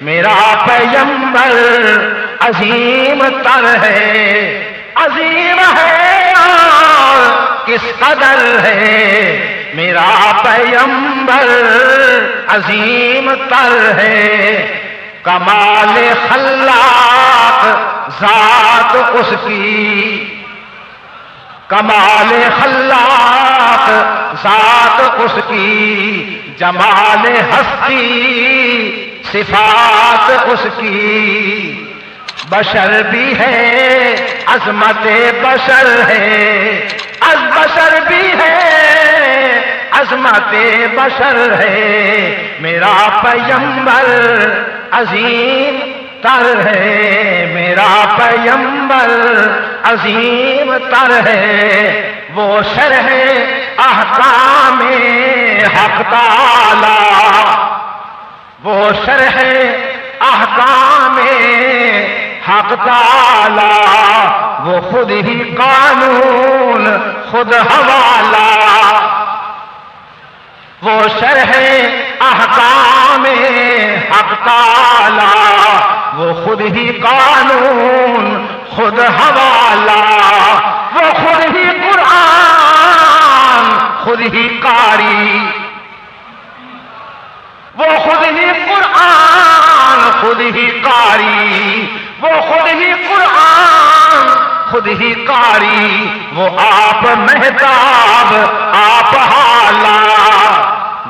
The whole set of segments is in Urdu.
میرا پیغمبر عظیم تر ہے، عظیم ہے اور کس قدر ہے، میرا پیغمبر عظیم تر ہے، کمال خلاق ذات اس کی، کمال خلاق ذات اس کی، جمال ہستی صفات اس کی، بشر بھی ہے عظمت بشر ہے، بشر بھی ہے عظمت بشر ہے، میرا پیغمبر عظیم تر ہے، میرا پیغمبر عظیم تر ہے، وہ شرح احکام حق تعالی، وہ شرح احکام حق تعالی، وہ خود ہی قانون خود حوالہ، وہ شرح احکام حق تعالی، وہ خود ہی قانون خود حوالہ، وہ خود ہی قرآن خود ہی قاری، وہ خود ہی قرآن خود ہی قاری، وہ خود ہی قرآن خود ہی قاری، وہ آپ مہتاب آپ حالہ،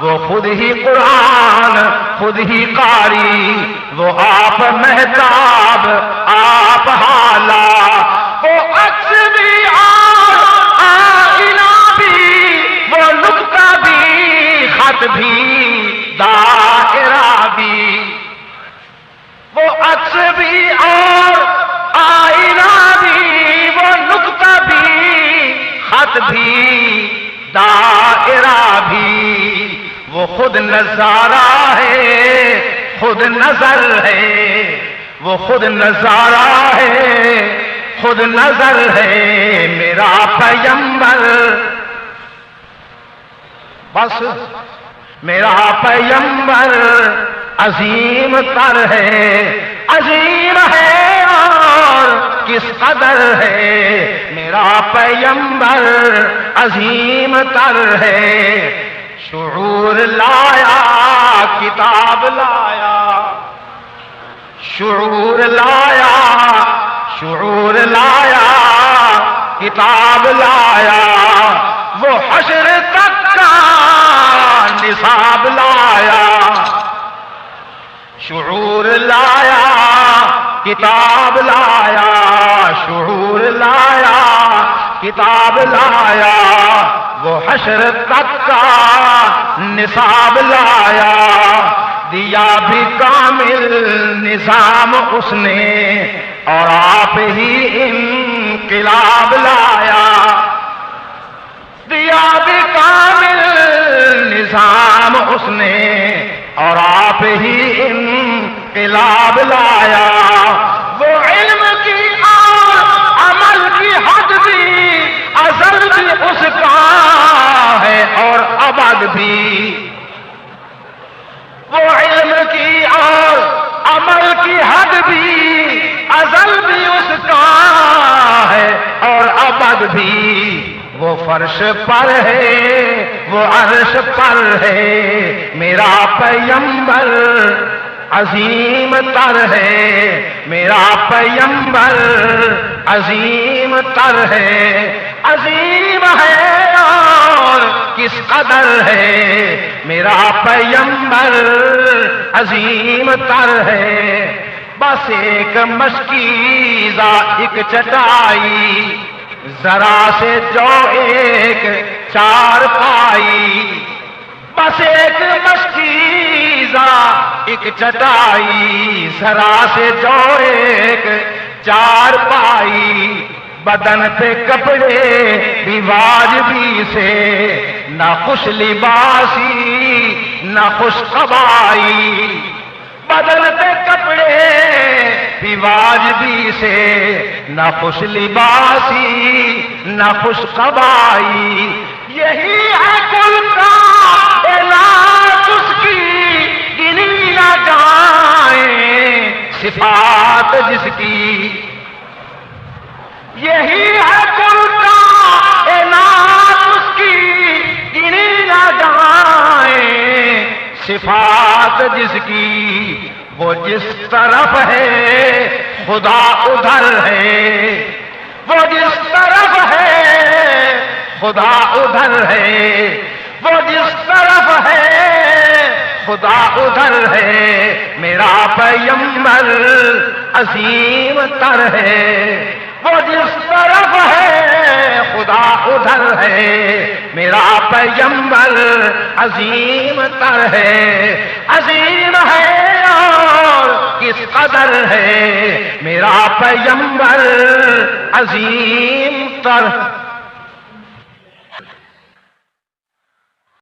وہ خود ہی قرآن خود ہی قاری، وہ آپ مہتاب آپ حالہ، وہ عکس بھی اور آئینہ بھی، وہ نقطہ بھی خط بھی دائرہ بھی، وہ عکس بھی اور آئینہ بھی، وہ نقطہ بھی خط بھی دائرہ بھی، وہ خود نظارہ ہے خود نظر ہے، وہ خود نظارہ ہے خود نظر ہے، میرا پیغمبر بس میرا پیغمبر عظیم تر ہے، عظیم ہے اور کس قدر ہے، میرا پیغمبر عظیم تر ہے، شعور لایا کتاب لایا، شعور لایا شعور لایا کتاب لایا، وہ حشر تک کا نصاب لایا، شعور لایا کتاب لایا، شعور لایا کتاب لایا، وہ حشر تک کا نصاب لایا، دیا بھی کامل نظام اس نے اور آپ ہی انقلاب لایا، دیا بھی کامل نظام اس نے اور آپ ہی انقلاب لایا، وہ علم کی اور عمل کی حد بھی ازل بھی اس کا ہے اور ابد بھی، وہ علم کی اور عمل کی حد بھی ازل بھی اس کا ہے اور ابد بھی، وہ فرش پر ہے وہ عرش پر ہے، میرا پیغمبر عظیم تر ہے، میرا پیغمبر عظیم تر ہے، عظیم ہے اور کس قدر ہے، میرا پیغمبر عظیم تر ہے، بس ایک مشکیزہ ایک چٹائی، ذرا سے جو ایک چار پائی، بس ایک مشکیزہ ایک چٹائی، ذرا سے جو ایک چار پائی، بدن پہ کپڑے بھی واجبی سے، نہ خوش لباسی نہ خوش قبائی، بدن پہ کپڑے بھی واجبی سے، نہ خوش لباسی نہ خوش قبائی، یہی ہے کل کا علاج اس کی گنی نہ جائیں، صفات جس کی، یہی ہے کل کائنات اس کی گنی نہ جائیں صفات جس کی، وہ جس طرف ہے خدا ادھر ہے، وہ جس طرف ہے خدا ادھر ہے، وہ جس طرف ہے خدا ادھر ہے، میرا پیغمبر عظیم تر ہے، وہ جس طرف ہے خدا ادھر ہے، میرا پیغمبر عظیم تر ہے، عظیم ہے اور کس قدر ہے، میرا پیغمبر عظیم تر